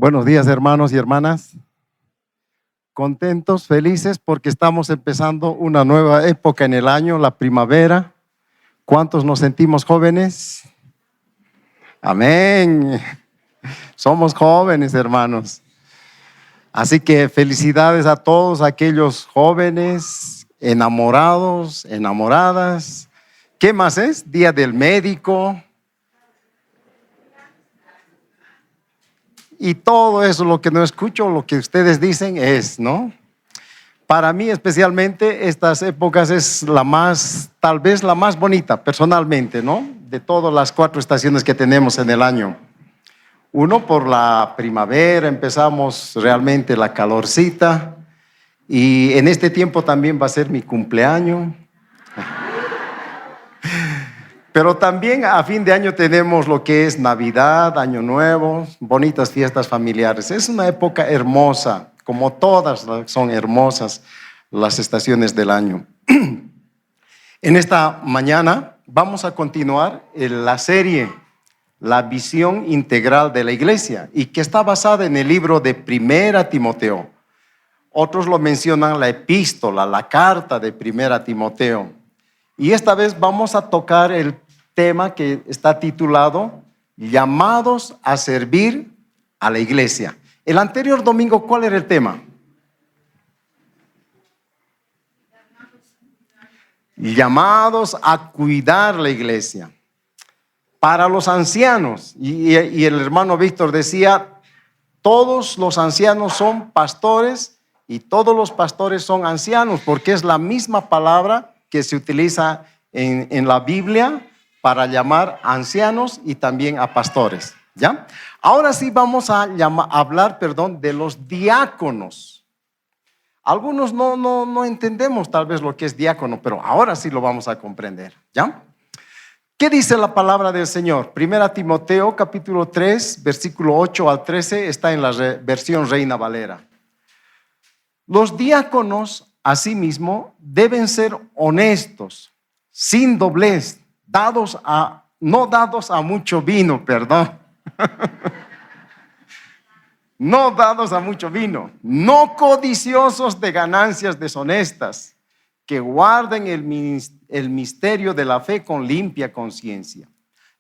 Buenos días, hermanos y hermanas. Contentos, felices porque estamos empezando una nueva época en el año, la primavera. ¿Cuántos nos sentimos jóvenes? Amén. Somos jóvenes, hermanos. Así que felicidades a todos aquellos jóvenes, enamorados, enamoradas. ¿Qué más es? Día del médico. Y todo eso, lo que no escucho, lo que ustedes dicen es, ¿no? Para mí especialmente estas épocas es la más, tal vez la más bonita personalmente, ¿no? De todas las 4 estaciones que tenemos en el año. Uno, por la primavera, empezamos realmente la calorcita. Y en este tiempo también va a ser mi cumpleaños. Pero también a fin de año tenemos lo que es Navidad, Año Nuevo, bonitas fiestas familiares. Es una época hermosa, como todas son hermosas las estaciones del año. En esta mañana vamos a continuar la serie La visión integral de la iglesia, y que está basada en el libro de Primera Timoteo. Otros lo mencionan la epístola, la carta de Primera Timoteo. Y esta vez vamos a tocar el tema que está titulado Llamados a servir a la iglesia. El anterior domingo, ¿cuál era el tema? Llamados a cuidar la iglesia. Para los ancianos, y el hermano Víctor decía, todos los ancianos son pastores y todos los pastores son ancianos, porque es la misma palabra que se utiliza en la Biblia para llamar ancianos y también a pastores, ¿ya? Ahora sí vamos a hablar de los diáconos. Algunos no entendemos tal vez lo que es diácono, pero ahora sí lo vamos a comprender, ¿ya? ¿Qué dice la palabra del Señor? Primera Timoteo capítulo 3, versículo 8 al 13, está en la versión Reina Valera. Los diáconos, asimismo, deben ser honestos, sin doblez, no dados a mucho vino, no dados a mucho vino, no codiciosos de ganancias deshonestas, que guarden el misterio de la fe con limpia conciencia.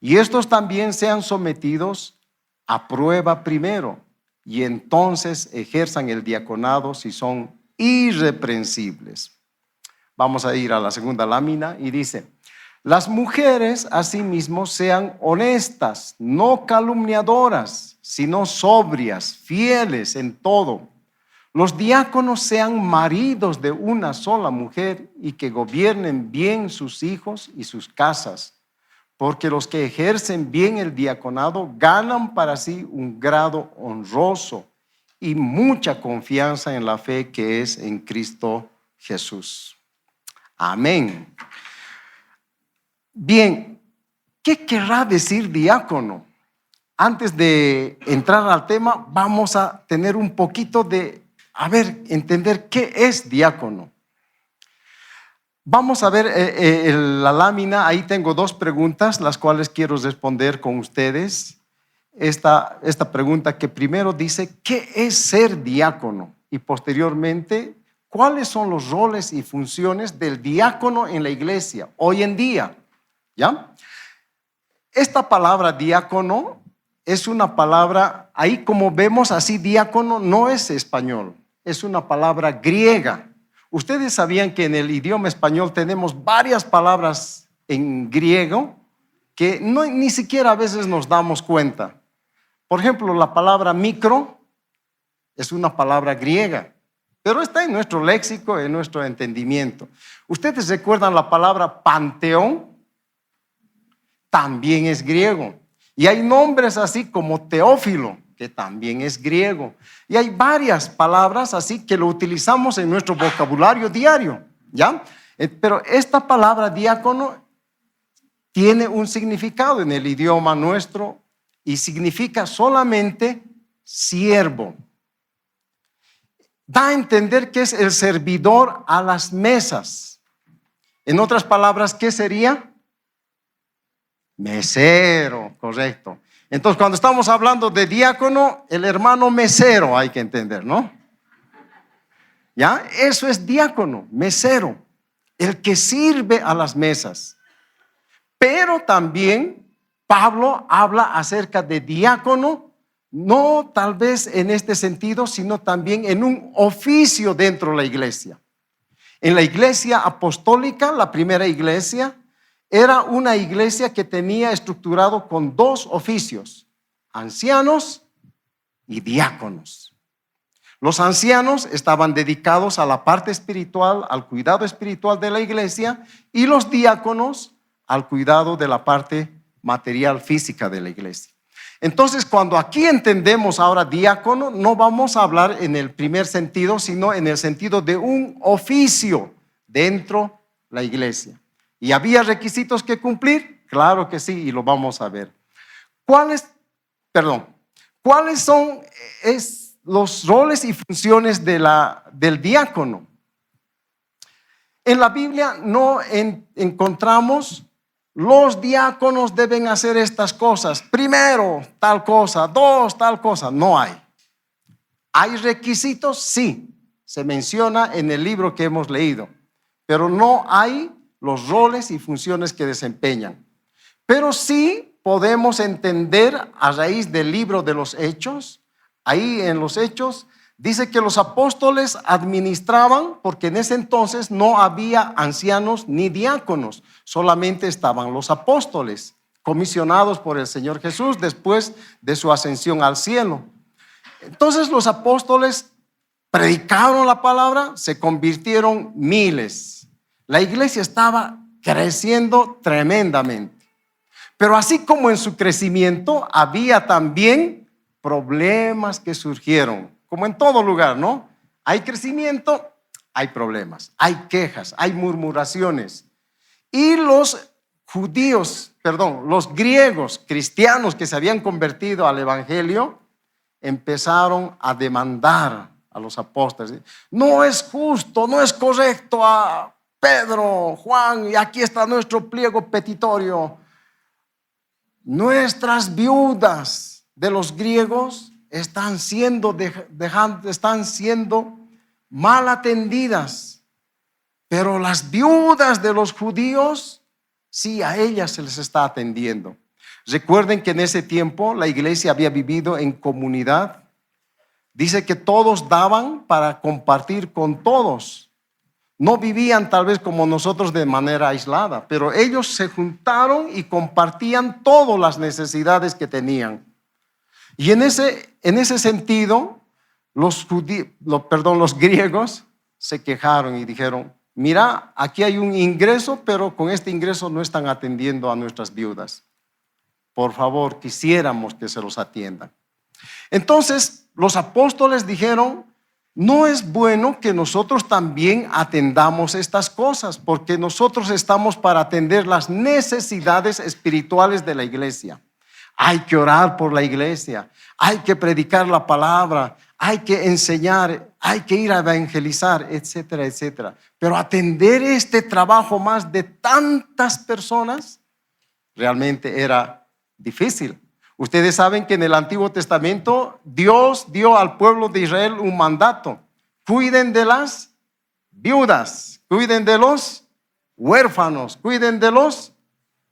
Y estos también sean sometidos a prueba primero, y entonces ejerzan el diaconado si son irreprensibles. Vamos a ir a la segunda lámina y dice: las mujeres asimismo sean honestas, no calumniadoras, sino sobrias, fieles en todo. Los diáconos sean maridos de una sola mujer y que gobiernen bien sus hijos y sus casas, porque los que ejercen bien el diaconado ganan para sí un grado honroso y mucha confianza en la fe que es en Cristo Jesús. Amén. Bien, ¿qué querrá decir diácono? Antes de entrar al tema, vamos a tener un poquito de, entender qué es diácono. Vamos a ver la lámina, ahí tengo 2 preguntas, las cuales quiero responder con ustedes. Esta pregunta que primero dice, ¿qué es ser diácono? Y posteriormente, ¿cuáles son los roles y funciones del diácono en la iglesia hoy en día? ¿Ya? Esta palabra diácono es una palabra, ahí como vemos así, diácono no es español, es una palabra griega. Ustedes sabían que en el idioma español tenemos varias palabras en griego que ni siquiera a veces nos damos cuenta. Por ejemplo, la palabra micro es una palabra griega, pero está en nuestro léxico, en nuestro entendimiento. ¿Ustedes recuerdan la palabra panteón? También es griego. Y hay nombres así como Teófilo, que también es griego. Y hay varias palabras así que lo utilizamos en nuestro vocabulario diario, ¿ya? Pero esta palabra diácono tiene un significado en el idioma nuestro y significa solamente siervo. Da a entender que es el servidor a las mesas. En otras palabras, ¿qué sería? Mesero, correcto. Entonces, cuando estamos hablando de diácono, el hermano mesero hay que entender, ¿no? ¿Ya? Eso es diácono, mesero, el que sirve a las mesas. Pero también Pablo habla acerca de diácono, no tal vez en este sentido, sino también en un oficio dentro de la iglesia. En la iglesia apostólica, la primera iglesia, era una iglesia que tenía estructurado con dos oficios: ancianos y diáconos. Los ancianos estaban dedicados a la parte espiritual, al cuidado espiritual de la iglesia, y los diáconos al cuidado de la parte material física de la iglesia. Entonces, cuando aquí entendemos ahora diácono, no vamos a hablar en el primer sentido, sino en el sentido de un oficio dentro de la iglesia. ¿Y había requisitos que cumplir? Claro que sí, y lo vamos a ver. ¿Cuáles son los roles y funciones del diácono? En la Biblia no encontramos los diáconos deben hacer estas cosas. Primero, tal cosa. Dos, tal cosa. No hay. ¿Hay requisitos? Sí. Se menciona en el libro que hemos leído. Pero no hay los roles y funciones que desempeñan. Pero sí podemos entender a raíz del libro de los Hechos. Ahí en los Hechos dice que los apóstoles administraban, porque en ese entonces no había ancianos ni diáconos, solamente estaban los apóstoles, comisionados por el Señor Jesús después de su ascensión al cielo. Entonces los apóstoles predicaron la palabra, se convirtieron miles. La iglesia estaba creciendo tremendamente. Pero así como en su crecimiento, había también problemas que surgieron. Como en todo lugar, ¿no? Hay crecimiento, hay problemas, hay quejas, hay murmuraciones. Y los griegos cristianos que se habían convertido al evangelio, empezaron a demandar a los apóstoles. No es justo, no es correcto a Pedro, Juan, y aquí está nuestro pliego petitorio. Nuestras viudas de los griegos están siendo mal atendidas, pero las viudas de los judíos, sí, a ellas se les está atendiendo. Recuerden que en ese tiempo la iglesia había vivido en comunidad. Dice que todos daban para compartir con todos. No vivían tal vez como nosotros de manera aislada, pero ellos se juntaron y compartían todas las necesidades que tenían. Y en ese sentido, los griegos se quejaron y dijeron: mira, aquí hay un ingreso, pero con este ingreso no están atendiendo a nuestras viudas. Por favor, quisiéramos que se los atiendan. Entonces, los apóstoles dijeron: no es bueno que nosotros también atendamos estas cosas, porque nosotros estamos para atender las necesidades espirituales de la iglesia. Hay que orar por la iglesia, hay que predicar la palabra, hay que enseñar, hay que ir a evangelizar, etcétera, etcétera. Pero atender este trabajo más de tantas personas realmente era difícil. Ustedes saben que en el Antiguo Testamento Dios dio al pueblo de Israel un mandato: cuiden de las viudas, cuiden de los huérfanos, cuiden de los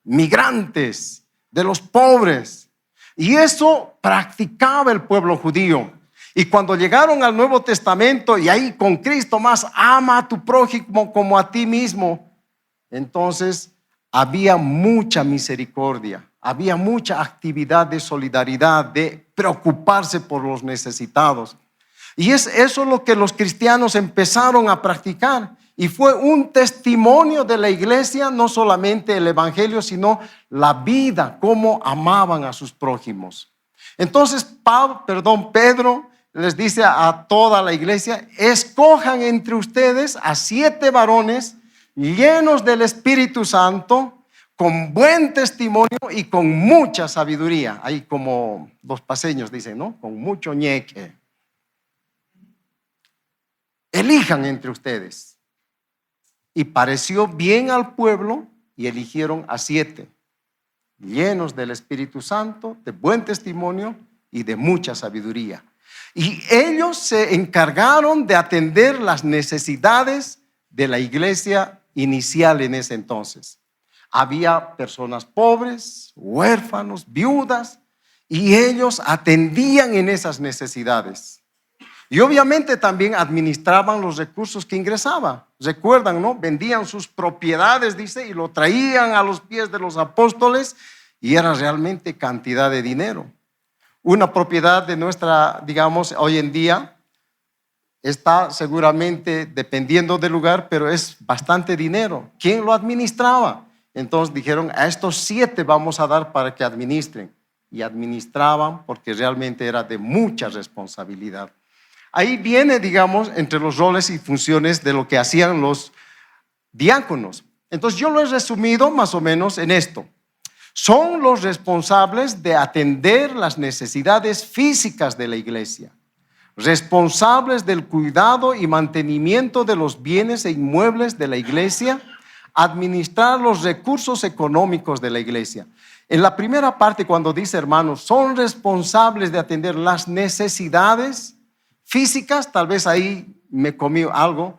migrantes, de los pobres. Y eso practicaba el pueblo judío. Y cuando llegaron al Nuevo Testamento, y ahí con Cristo más, ama a tu prójimo como a ti mismo, entonces había mucha misericordia, había mucha actividad de solidaridad, de preocuparse por los necesitados. Y es eso lo que los cristianos empezaron a practicar. Y fue un testimonio de la iglesia, no solamente el evangelio, sino la vida, cómo amaban a sus prójimos. Entonces Pedro les dice a toda la iglesia: escojan entre ustedes a 7 varones llenos del Espíritu Santo, con buen testimonio y con mucha sabiduría. Ahí como los paseños dicen, ¿no? Con mucho ñeque. Elijan entre ustedes. Y pareció bien al pueblo y eligieron a 7. llenos del Espíritu Santo, de buen testimonio y de mucha sabiduría. Y ellos se encargaron de atender las necesidades de la iglesia inicial en ese entonces. Había personas pobres, huérfanos, viudas, y ellos atendían en esas necesidades. Y obviamente también administraban los recursos que ingresaban. Recuerdan, ¿no? Vendían sus propiedades, dice, y lo traían a los pies de los apóstoles, y era realmente cantidad de dinero. Una propiedad de nuestra, digamos, hoy en día está seguramente dependiendo del lugar, pero es bastante dinero. ¿Quién lo administraba? Entonces dijeron, a estos 7 vamos a dar para que administren. Y administraban porque realmente era de mucha responsabilidad. Ahí viene, digamos, entre los roles y funciones de lo que hacían los diáconos. Entonces yo lo he resumido más o menos en esto. Son los responsables de atender las necesidades físicas de la iglesia, responsables del cuidado y mantenimiento de los bienes e inmuebles de la iglesia, administrar los recursos económicos de la iglesia. En la primera parte, cuando dice, hermanos, son responsables de atender las necesidades físicas, tal vez ahí me comí algo,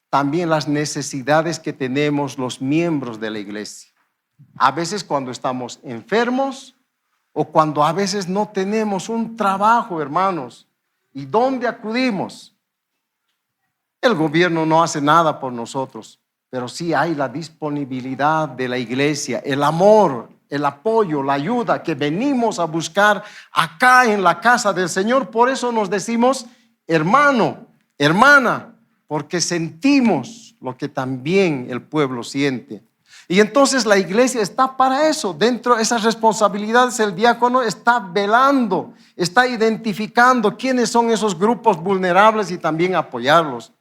también las necesidades que tenemos los miembros de la iglesia. A veces cuando estamos enfermos o cuando a veces no tenemos un trabajo, hermanos, ¿y dónde acudimos? El gobierno no hace nada por nosotros, pero sí hay la disponibilidad de la iglesia, el amor, el apoyo, la ayuda que venimos a buscar acá en la casa del Señor. Por eso nos decimos hermano, hermana, porque sentimos lo que también el pueblo siente. Y entonces la iglesia está para eso. Dentro de esas responsabilidades el diácono está velando, está identificando quiénes son esos grupos vulnerables y también apoyarlos.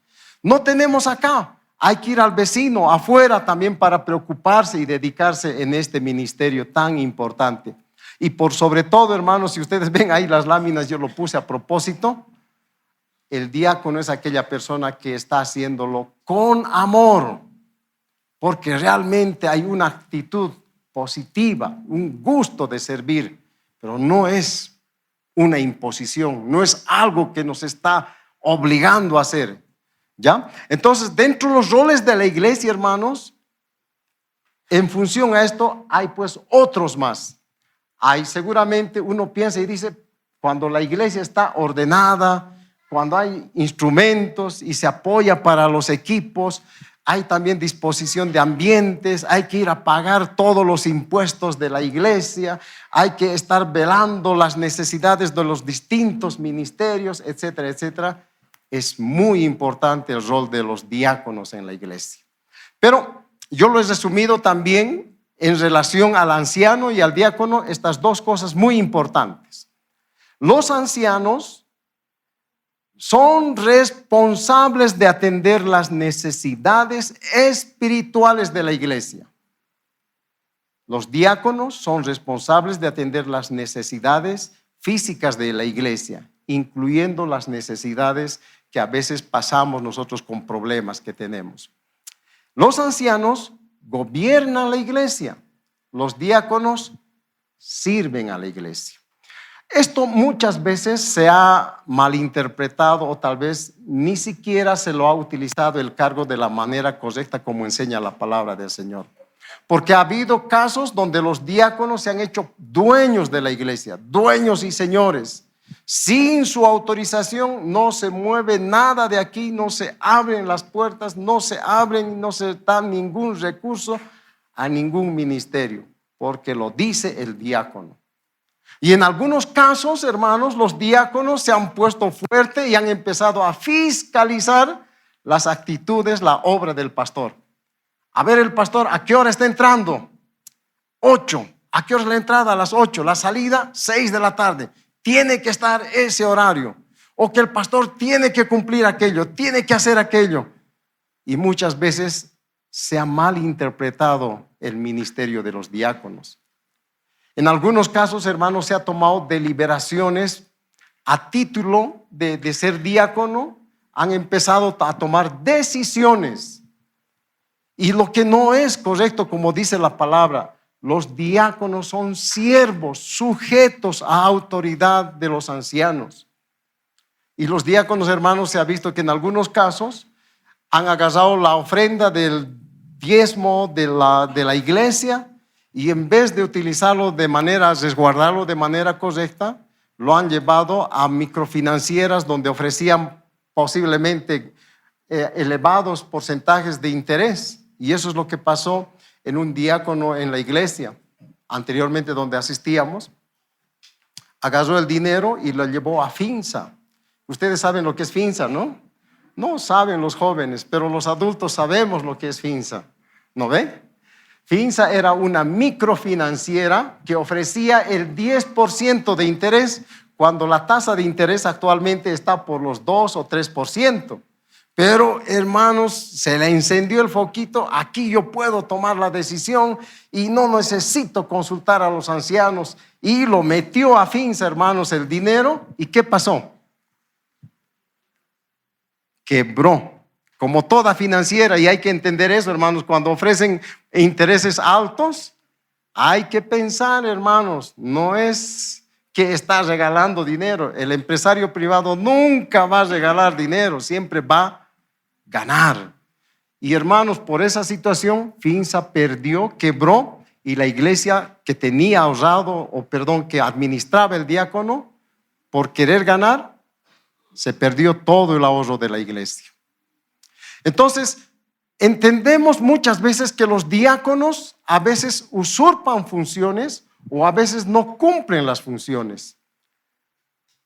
No tenemos acá, hay que ir al vecino, afuera también para preocuparse y dedicarse en este ministerio tan importante. Y por sobre todo, hermanos, si ustedes ven ahí las láminas, yo lo puse a propósito. El diácono es aquella persona que está haciéndolo con amor, porque realmente hay una actitud positiva, un gusto de servir, pero no es una imposición, no es algo que nos está obligando a hacer, ¿ya? Entonces, dentro de los roles de la iglesia, hermanos, en función a esto, hay pues otros más. Hay seguramente, uno piensa y dice, cuando la iglesia está ordenada, cuando hay instrumentos y se apoya para los equipos, hay también disposición de ambientes, hay que ir a pagar todos los impuestos de la iglesia, hay que estar velando las necesidades de los distintos ministerios, etcétera, etcétera. Es muy importante el rol de los diáconos en la iglesia. Pero yo lo he resumido también en relación al anciano y al diácono, estas dos cosas muy importantes. Los ancianos son responsables de atender las necesidades espirituales de la iglesia. Los diáconos son responsables de atender las necesidades físicas de la iglesia, incluyendo las necesidades que a veces pasamos nosotros con problemas que tenemos. Los ancianos gobiernan la iglesia, los diáconos sirven a la iglesia. Esto muchas veces se ha malinterpretado o tal vez ni siquiera se lo ha utilizado el cargo de la manera correcta como enseña la palabra del Señor. Porque ha habido casos donde los diáconos se han hecho dueños de la iglesia, dueños y señores. Sin su autorización no se mueve nada de aquí, no se abren las puertas, no se abren, no se da ningún recurso a ningún ministerio, porque lo dice el diácono. Y en algunos casos, hermanos, los diáconos se han puesto fuerte y han empezado a fiscalizar las actitudes, la obra del pastor. A ver, el pastor, ¿a qué hora está entrando? 8. ¿A qué hora es la entrada? A las 8. La salida, 6 de la tarde. Tiene que estar ese horario. O que el pastor tiene que cumplir aquello, tiene que hacer aquello. Y muchas veces se ha malinterpretado el ministerio de los diáconos. En algunos casos, hermanos, se ha tomado deliberaciones a título de ser diácono, han empezado a tomar decisiones. Y lo que no es correcto, como dice la palabra, los diáconos son siervos sujetos a autoridad de los ancianos. Y los diáconos, hermanos, se ha visto que en algunos casos han agarrado la ofrenda del diezmo de la iglesia y en vez de utilizarlo de manera, resguardarlo de manera correcta, lo han llevado a microfinancieras donde ofrecían posiblemente elevados porcentajes de interés. Y eso es lo que pasó en un diácono en la iglesia, anteriormente donde asistíamos. Agarró el dinero y lo llevó a Finsa. Ustedes saben lo que es Finsa, ¿no? No saben los jóvenes, pero los adultos sabemos lo que es Finsa. ¿No ve? Finsa era una microfinanciera que ofrecía el 10% de interés cuando la tasa de interés actualmente está por los 2 o 3%. Pero, hermanos, se le encendió el foquito. Aquí yo puedo tomar la decisión y no necesito consultar a los ancianos. Y lo metió a Finsa, hermanos, el dinero. ¿Y qué pasó? Quebró. Como toda financiera, y hay que entender eso, hermanos, cuando ofrecen intereses altos, hay que pensar, hermanos, no es que está regalando dinero. El empresario privado nunca va a regalar dinero, siempre va a ganar. Y hermanos, por esa situación, Finsa perdió, quebró, y la iglesia que tenía ahorrado, que administraba el diácono, por querer ganar, se perdió todo el ahorro de la iglesia. Entonces, entendemos muchas veces que los diáconos a veces usurpan funciones o a veces no cumplen las funciones.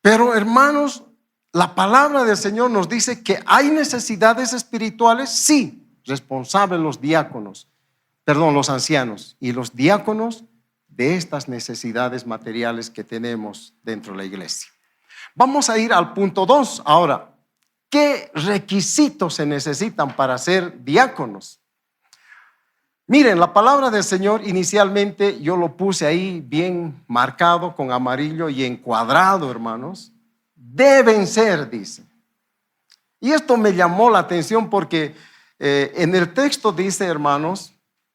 Pero, hermanos, la palabra del Señor nos dice que hay necesidades espirituales, sí, responsables los ancianos y los diáconos de estas necesidades materiales que tenemos dentro de la iglesia. Vamos a ir al punto 2 ahora. ¿Qué requisitos se necesitan para ser diáconos? Miren, la palabra del Señor inicialmente yo lo puse ahí bien marcado con amarillo y encuadrado, hermanos. Deben ser, dice. Y esto me llamó la atención porque en el texto dice, hermanos,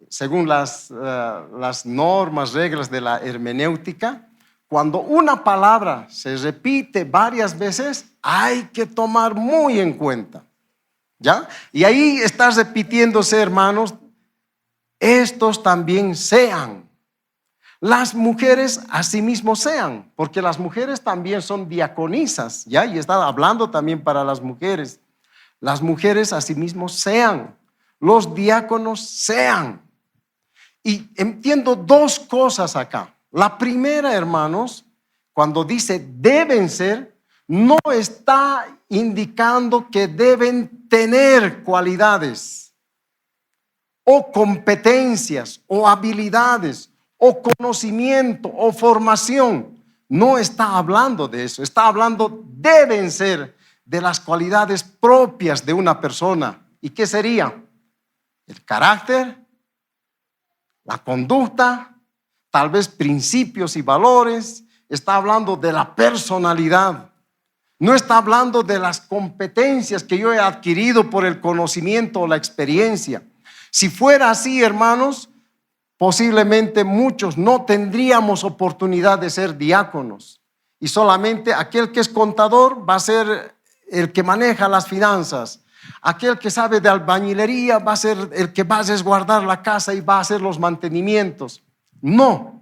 según las normas, reglas de la hermenéutica, cuando una palabra se repite varias veces, hay que tomar muy en cuenta, ¿ya? Y ahí está repitiéndose, hermanos, estos también sean. Las mujeres asimismo sean, porque las mujeres también son diaconisas, ¿ya? Y está hablando también para las mujeres. Las mujeres asimismo sean, los diáconos sean. Y entiendo dos cosas acá. La primera, hermanos, cuando dice deben ser, no está indicando que deben tener cualidades o competencias o habilidades o conocimiento o formación. No está hablando de eso, está hablando deben ser de las cualidades propias de una persona. ¿Y qué sería? El carácter, la conducta, tal vez principios y valores. Está hablando de la personalidad. No está hablando de las competencias que yo he adquirido por el conocimiento o la experiencia. Si fuera así, hermanos, posiblemente muchos no tendríamos oportunidad de ser diáconos. Y solamente aquel que es contador va a ser el que maneja las finanzas. Aquel que sabe de albañilería va a ser el que va a resguardar la casa y va a hacer los mantenimientos. No,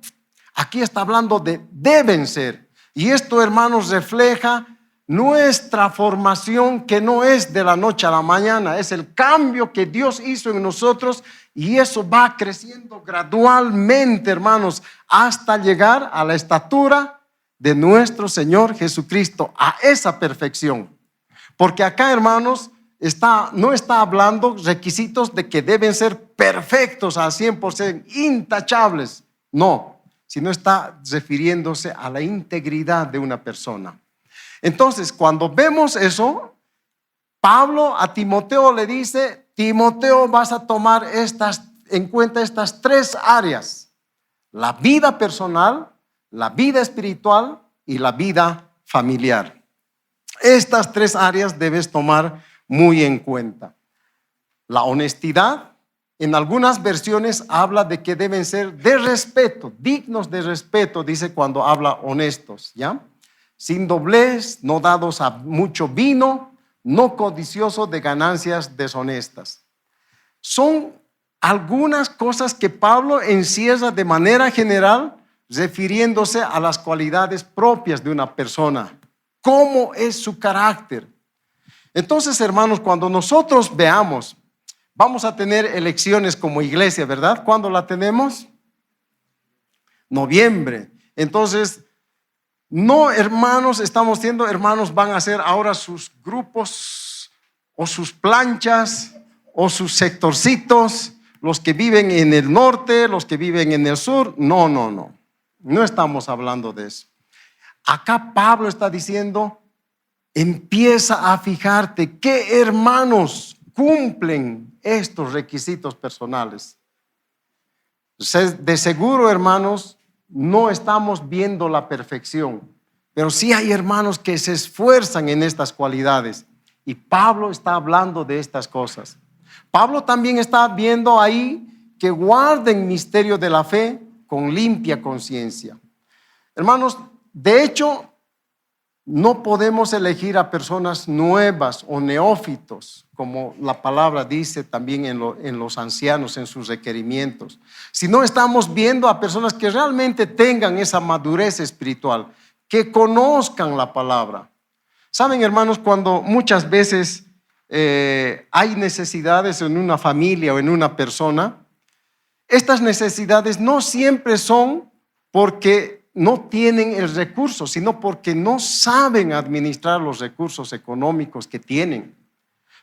aquí está hablando de deben ser. Y esto, hermanos, refleja nuestra formación, que no es de la noche a la mañana, es el cambio que Dios hizo en nosotros, y eso va creciendo gradualmente, hermanos, hasta llegar a la estatura de nuestro Señor Jesucristo, a esa perfección. Porque acá, hermanos, no está hablando requisitos de que deben ser perfectos al 100%, intachables. No, sino está refiriéndose a la integridad de una persona. Entonces, cuando vemos eso, Pablo a Timoteo le dice: Timoteo, vas a tomar en cuenta estas tres áreas: la vida personal, la vida espiritual y la vida familiar. Estas tres áreas debes tomar muy en cuenta: la honestidad, En algunas versiones habla de que deben ser de respeto, dignos de respeto, dice cuando habla honestos, ¿ya? Sin doblez, no dados a mucho vino, no codiciosos de ganancias deshonestas. Son algunas cosas que Pablo encierra de manera general, refiriéndose a las cualidades propias de una persona. ¿Cómo es su carácter? Entonces, hermanos, cuando nosotros veamos, vamos a tener elecciones como iglesia, ¿verdad? ¿Cuándo la tenemos? Noviembre. Entonces, no, hermanos, estamos siendo hermanos, van a hacer ahora sus grupos o sus planchas o sus sectorcitos, los que viven en el norte, los que viven en el sur. No, no, no. No estamos hablando de eso. Acá Pablo está diciendo, empieza a fijarte qué hermanos cumplen estos requisitos personales. De seguro, hermanos, no estamos viendo la perfección, pero sí hay hermanos que se esfuerzan en estas cualidades. Y Pablo está hablando de estas cosas. Pablo también está viendo ahí que guarden misterio de la fe con limpia conciencia. Hermanos, de hecho, no podemos elegir a personas nuevas o neófitos, como la palabra dice también en los ancianos, en sus requerimientos. Si no, estamos viendo a personas que realmente tengan esa madurez espiritual, que conozcan la palabra. Saben, hermanos, cuando muchas veces hay necesidades en una familia o en una persona, estas necesidades no siempre son porque no tienen el recurso, sino porque no saben administrar los recursos económicos que tienen.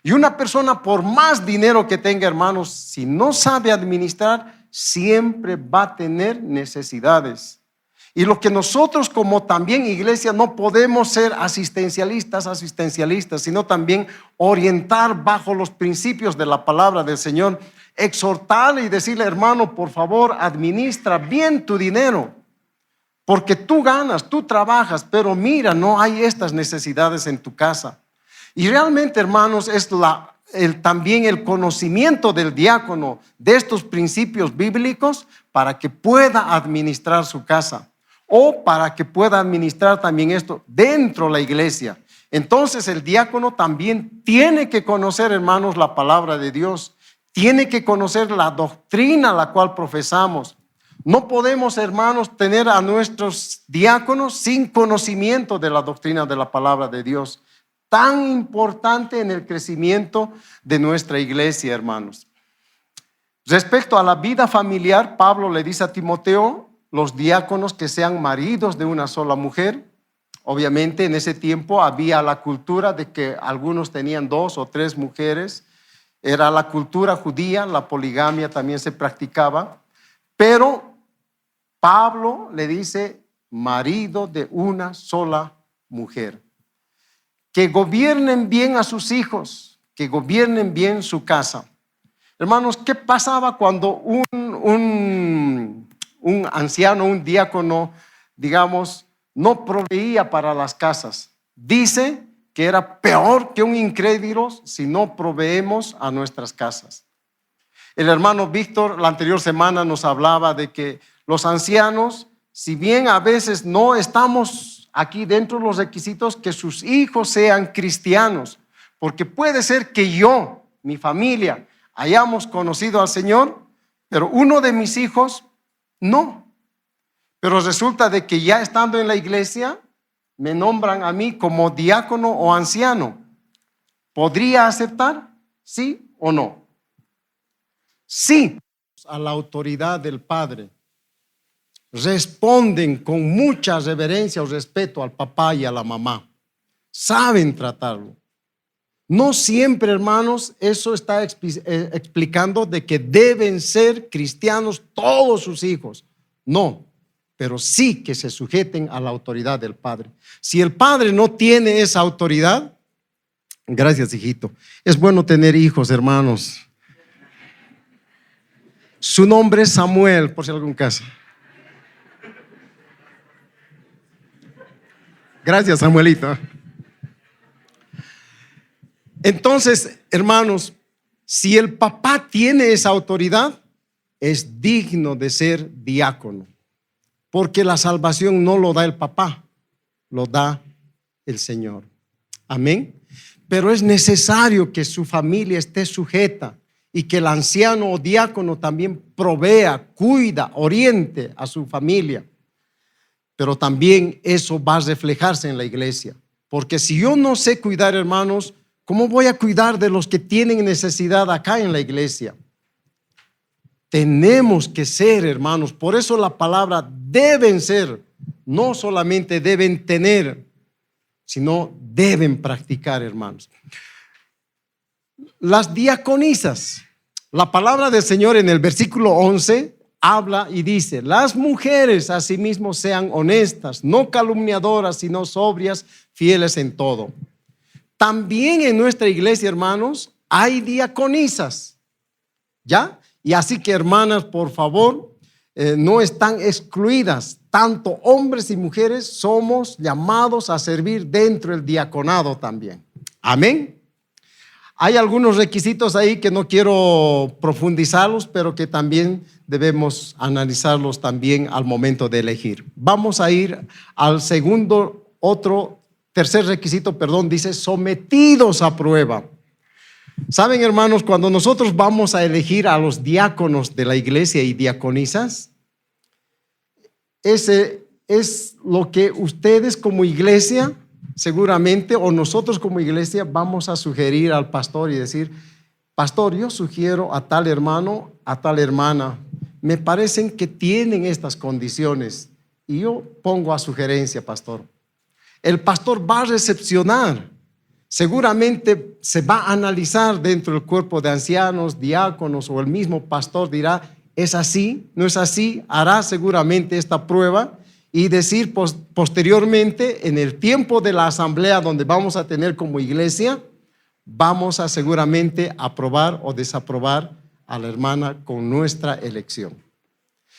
Y una persona, por más dinero que tenga, hermanos, si no sabe administrar, siempre va a tener necesidades. Y lo que nosotros como también iglesia no podemos ser asistencialistas, sino también orientar bajo los principios de la palabra del Señor, exhortarle y decirle, hermano, por favor, administra bien tu dinero. Porque tú ganas, tú trabajas, pero mira, no hay estas necesidades en tu casa. Y realmente, hermanos, es también el conocimiento del diácono de estos principios bíblicos para que pueda administrar su casa o para que pueda administrar también esto dentro de la iglesia. Entonces el diácono también tiene que conocer, hermanos, la palabra de Dios, tiene que conocer la doctrina la cual profesamos. No podemos, hermanos, tener a nuestros diáconos sin conocimiento de la doctrina de la palabra de Dios, tan importante en el crecimiento de nuestra iglesia, hermanos. Respecto a la vida familiar, Pablo le dice a Timoteo, los diáconos que sean maridos de una sola mujer. Obviamente en ese tiempo había la cultura de que algunos tenían 2 o 3 mujeres. Era la cultura judía, la poligamia también se practicaba, pero Pablo le dice marido de una sola mujer. Que gobiernen bien a sus hijos, que gobiernen bien su casa. Hermanos, ¿qué pasaba cuando un anciano, un diácono, digamos, no proveía para las casas? Dice que era peor que un incrédulo si no proveemos a nuestras casas. El hermano Víctor la anterior semana nos hablaba de que los ancianos, si bien a veces no estamos aquí dentro de los requisitos, que sus hijos sean cristianos, porque puede ser que yo, mi familia, hayamos conocido al Señor, pero uno de mis hijos no. Pero resulta de que ya estando en la iglesia, me nombran a mí como diácono o anciano. ¿Podría aceptar? ¿Sí o no? Sí, a la autoridad del Padre. Responden con mucha reverencia o respeto al papá y a la mamá. Saben tratarlo. No siempre, hermanos, eso está explicando de que deben ser cristianos todos sus hijos. No, pero sí que se sujeten a la autoridad del Padre. Si el Padre no tiene esa autoridad, gracias, hijito. Es bueno tener hijos, hermanos. Su nombre es Samuel, por si algún caso. Gracias, Samuelito. Entonces, hermanos, si el papá tiene esa autoridad, es digno de ser diácono, porque la salvación no lo da el papá, lo da el Señor. Amén. Pero es necesario que su familia esté sujeta y que el anciano o diácono también provea, cuida, oriente a su familia. Pero también eso va a reflejarse en la iglesia. Porque si yo no sé cuidar, hermanos, ¿cómo voy a cuidar de los que tienen necesidad acá en la iglesia? Tenemos que ser, hermanos, por eso la palabra deben ser, no solamente deben tener, sino deben practicar, hermanos. Las diaconisas, la palabra del Señor en el versículo 11 habla y dice: las mujeres asimismo sean honestas, no calumniadoras, sino sobrias, fieles en todo. También en nuestra iglesia, hermanos, hay diaconisas, ¿ya? Y así que, hermanas, por favor, no están excluidas. Tanto hombres y mujeres somos llamados a servir dentro del diaconado también. Amén. Hay algunos requisitos ahí que no quiero profundizarlos, pero que también debemos analizarlos también al momento de elegir. Vamos a ir al tercer requisito, dice sometidos a prueba. Saben, hermanos, cuando nosotros vamos a elegir a los diáconos de la iglesia y diaconisas, ese es lo que ustedes como iglesia seguramente, o nosotros como iglesia, vamos a sugerir al pastor y decir: pastor, yo sugiero a tal hermano, a tal hermana, me parecen que tienen estas condiciones y yo pongo a sugerencia, pastor. El pastor va a recepcionar, seguramente se va a analizar dentro del cuerpo de ancianos, diáconos, o el mismo pastor dirá: ¿es así? ¿No es así? Hará seguramente esta prueba y decir posteriormente, en el tiempo de la asamblea donde vamos a tener como iglesia, vamos a seguramente aprobar o desaprobar a la hermana con nuestra elección.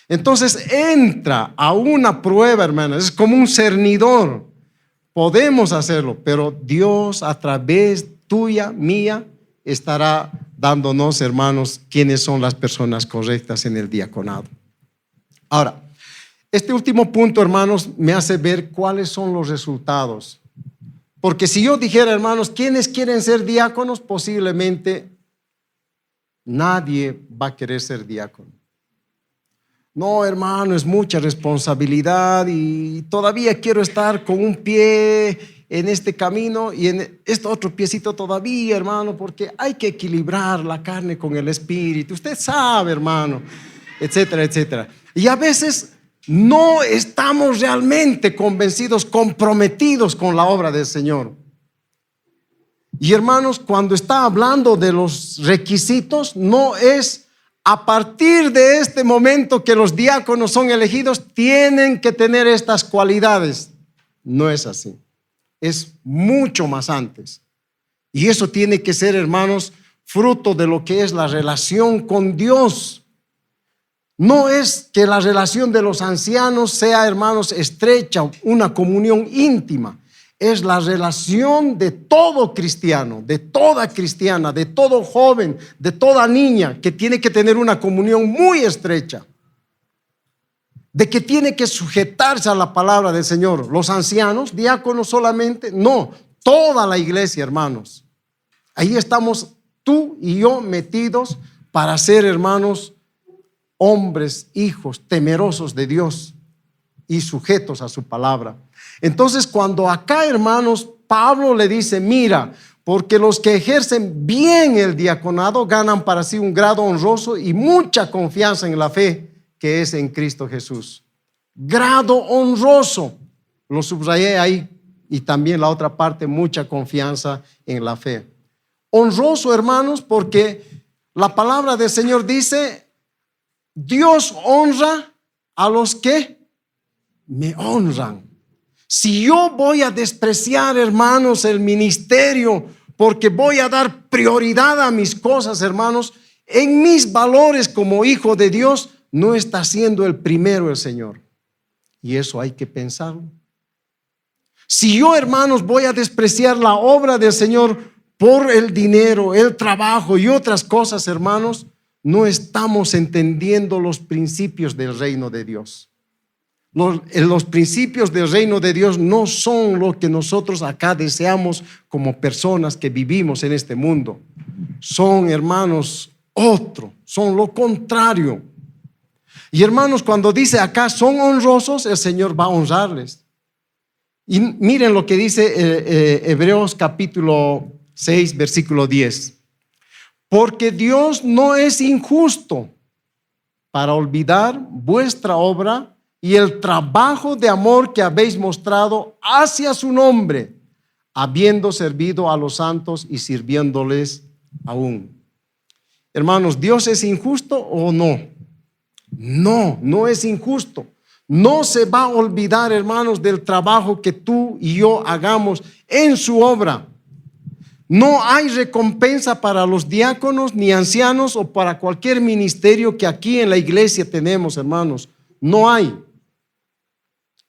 Entonces entra a una prueba, hermanas, es como un cernidor. Podemos hacerlo, pero Dios a través tuya, mía, estará dándonos, hermanos, quiénes son las personas correctas en el diaconado. Ahora, este último punto, hermanos, me hace ver cuáles son los resultados. Porque si yo dijera, hermanos, ¿quiénes quieren ser diáconos? Posiblemente nadie va a querer ser diácono. No, hermano, es mucha responsabilidad y todavía quiero estar con un pie en este camino y en este otro piecito todavía, hermano, porque hay que equilibrar la carne con el espíritu. Usted sabe, hermano, etcétera, etcétera. Y a veces no estamos realmente convencidos, comprometidos con la obra del Señor. Y hermanos, cuando está hablando de los requisitos, no es a partir de este momento que los diáconos son elegidos, tienen que tener estas cualidades. No es así. Es mucho más antes. Y eso tiene que ser, hermanos, fruto de lo que es la relación con Dios. No es que la relación de los ancianos sea, hermanos, estrecha, una comunión íntima. Es la relación de todo cristiano, de toda cristiana, de todo joven, de toda niña, que tiene que tener una comunión muy estrecha, de que tiene que sujetarse a la palabra del Señor. Los ancianos, diáconos solamente, no, toda la iglesia, hermanos. Ahí estamos tú y yo metidos para ser, hermanos, hombres, hijos, temerosos de Dios y sujetos a su palabra. Entonces, cuando acá, hermanos, Pablo le dice: mira, porque los que ejercen bien el diaconado ganan para sí un grado honroso y mucha confianza en la fe que es en Cristo Jesús. Grado honroso, lo subrayé ahí, y también la otra parte, mucha confianza en la fe. Honroso, hermanos, porque la palabra del Señor dice: Dios honra a los que me honran. Si yo voy a despreciar, hermanos, el ministerio porque voy a dar prioridad a mis cosas, hermanos, en mis valores como hijo de Dios, no está siendo el primero el Señor. Y eso hay que pensarlo. Si yo, hermanos, voy a despreciar la obra del Señor por el dinero, el trabajo y otras cosas, hermanos, no estamos entendiendo los principios del reino de Dios. Los principios del reino de Dios no son lo que nosotros acá deseamos como personas que vivimos en este mundo. Son, hermanos, son lo contrario. Y hermanos, cuando dice acá son honrosos, el Señor va a honrarles. Y miren lo que dice Hebreos capítulo 6, versículo 10. Porque Dios no es injusto para olvidar vuestra obra y el trabajo de amor que habéis mostrado hacia su nombre, habiendo servido a los santos y sirviéndoles aún. Hermanos, ¿Dios es injusto o no? No, no es injusto. No se va a olvidar, hermanos, del trabajo que tú y yo hagamos en su obra. No hay recompensa para los diáconos ni ancianos o para cualquier ministerio que aquí en la iglesia tenemos, hermanos. No hay.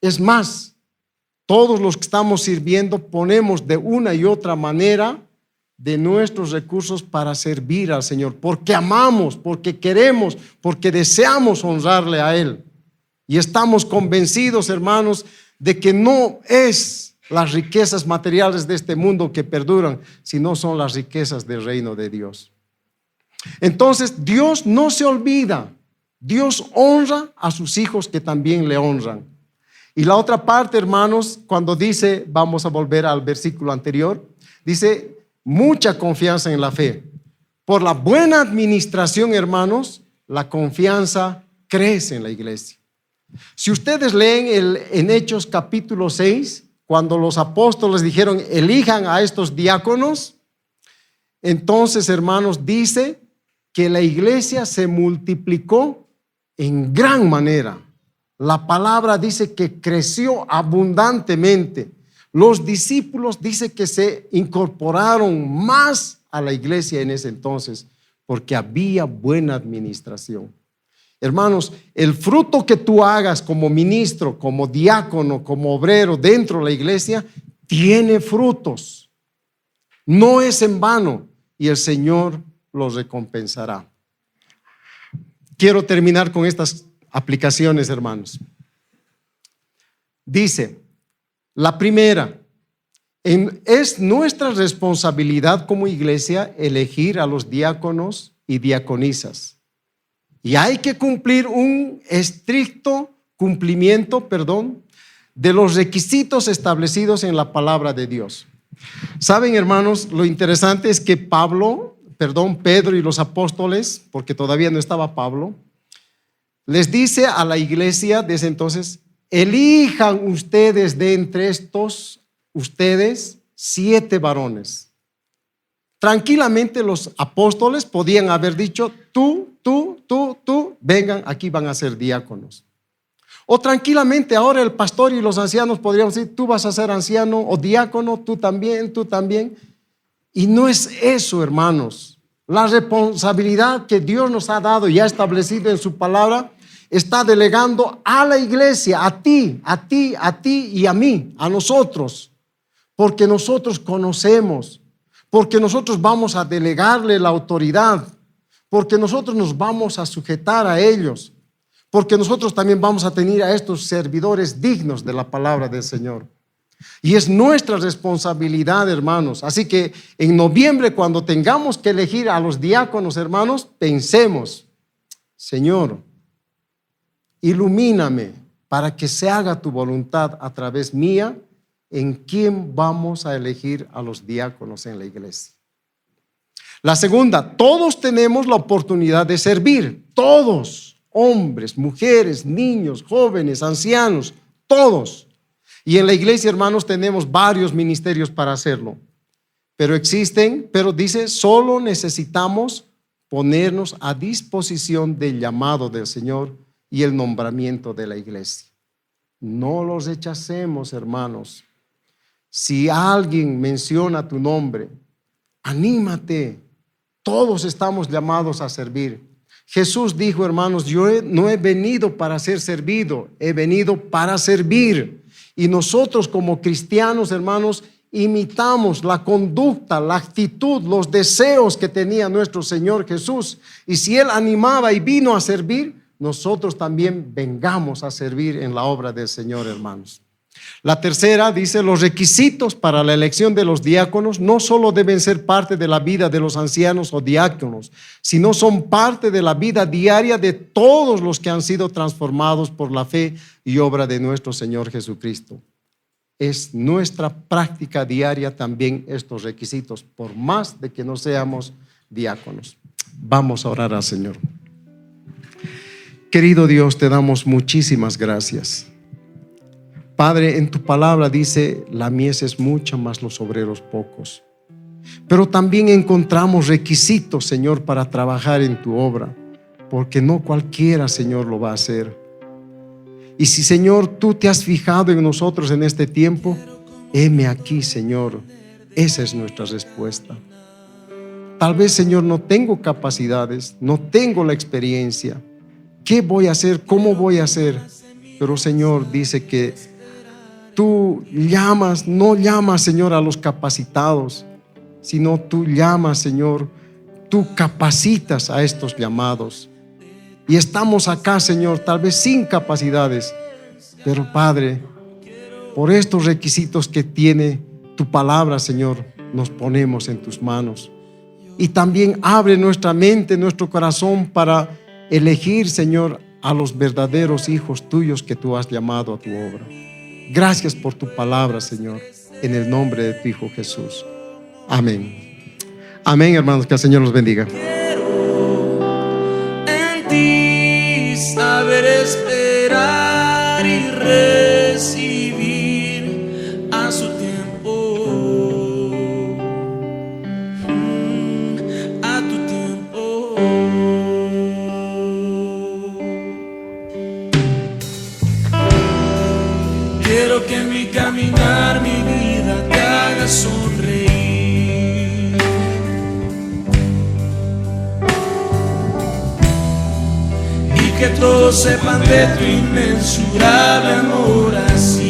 Es más, todos los que estamos sirviendo ponemos de una y otra manera de nuestros recursos para servir al Señor, porque amamos, porque queremos, porque deseamos honrarle a Él. Y estamos convencidos, hermanos, de que no es las riquezas materiales de este mundo que perduran, sino son las riquezas del reino de Dios. Entonces, Dios no se olvida. Dios honra a sus hijos que también le honran. Y la otra parte, hermanos, cuando dice, vamos a volver al versículo anterior, dice, mucha confianza en la fe. Por la buena administración, hermanos, la confianza crece en la iglesia. Si ustedes leen en Hechos capítulo 6, cuando los apóstoles dijeron, elijan a estos diáconos, entonces, hermanos, dice que la iglesia se multiplicó en gran manera. La palabra dice que creció abundantemente. Los discípulos dice que se incorporaron más a la iglesia en ese entonces porque había buena administración. Hermanos, el fruto que tú hagas como ministro, como diácono, como obrero dentro de la iglesia, tiene frutos. No es en vano y el Señor los recompensará. Quiero terminar con estas aplicaciones, hermanos. Dice, la primera, es nuestra responsabilidad como iglesia elegir a los diáconos y diaconisas. Y hay que cumplir un estricto cumplimiento, de los requisitos establecidos en la palabra de Dios. Saben, hermanos, lo interesante es que Pedro y los apóstoles, porque todavía no estaba Pablo, les dice a la iglesia desde entonces, elijan ustedes de entre ustedes 7 varones. Tranquilamente los apóstoles podían haber dicho, tú, vengan, aquí van a ser diáconos. O tranquilamente ahora el pastor y los ancianos podrían decir, tú vas a ser anciano o diácono, tú también. Y no es eso, hermanos. La responsabilidad que Dios nos ha dado y ha establecido en su palabra está delegando a la iglesia, a ti y a mí, a nosotros, porque nosotros conocemos, porque nosotros vamos a delegarle la autoridad, porque nosotros nos vamos a sujetar a ellos, porque nosotros también vamos a tener a estos servidores dignos de la palabra del Señor. Y es nuestra responsabilidad, hermanos. Así que en noviembre, cuando tengamos que elegir a los diáconos, hermanos, pensemos, Señor, ilumíname para que se haga tu voluntad a través mía en quién vamos a elegir a los diáconos en la iglesia. La segunda, todos tenemos la oportunidad de servir, todos, hombres, mujeres, niños, jóvenes, ancianos, todos. Y en la iglesia, hermanos, tenemos varios ministerios para hacerlo. Pero dice, solo necesitamos ponernos a disposición del llamado del Señor y el nombramiento de la iglesia. No los rechacemos, hermanos. Si alguien menciona tu nombre, anímate. Todos estamos llamados a servir. Jesús dijo, hermanos, yo no he venido para ser servido, he venido para servir. Y nosotros como cristianos, hermanos, imitamos la conducta, la actitud, los deseos que tenía nuestro Señor Jesús. Y si Él animaba y vino a servir, nosotros también vengamos a servir en la obra del Señor, hermanos. La tercera dice: los requisitos para la elección de los diáconos no solo deben ser parte de la vida de los ancianos o diáconos, sino son parte de la vida diaria de todos los que han sido transformados por la fe y obra de nuestro Señor Jesucristo. Es nuestra práctica diaria también estos requisitos, por más de que no seamos diáconos. Vamos a orar al Señor. Querido Dios, te damos muchísimas gracias. Padre, en tu palabra dice: la mies es mucha, mas los obreros pocos. Pero también encontramos requisitos, Señor, para trabajar en tu obra, porque no cualquiera, Señor, lo va a hacer. Y si, Señor, tú te has fijado en nosotros en este tiempo, heme aquí, Señor. Esa es nuestra respuesta. Tal vez, Señor, no tengo capacidades, no tengo la experiencia. ¿Qué voy a hacer? ¿Cómo voy a hacer? Pero, Señor, dice que tú no llamas, Señor, a los capacitados, sino tú llamas, Señor, tú capacitas a estos llamados. Y estamos acá, Señor, tal vez sin capacidades, pero Padre, por estos requisitos que tiene tu palabra, Señor, nos ponemos en tus manos. Y también abre nuestra mente, nuestro corazón para elegir, Señor, a los verdaderos hijos tuyos que tú has llamado a tu obra. Gracias por tu palabra, Señor, en el nombre de tu Hijo Jesús. Amén. Amén, hermanos, que el Señor los bendiga. En ti saber esperar y recibir a su tiempo, a tu tiempo. Quiero que en mi caminar, mi vida te haga sonreír, y que todos sepan de tu inmensurable amor así.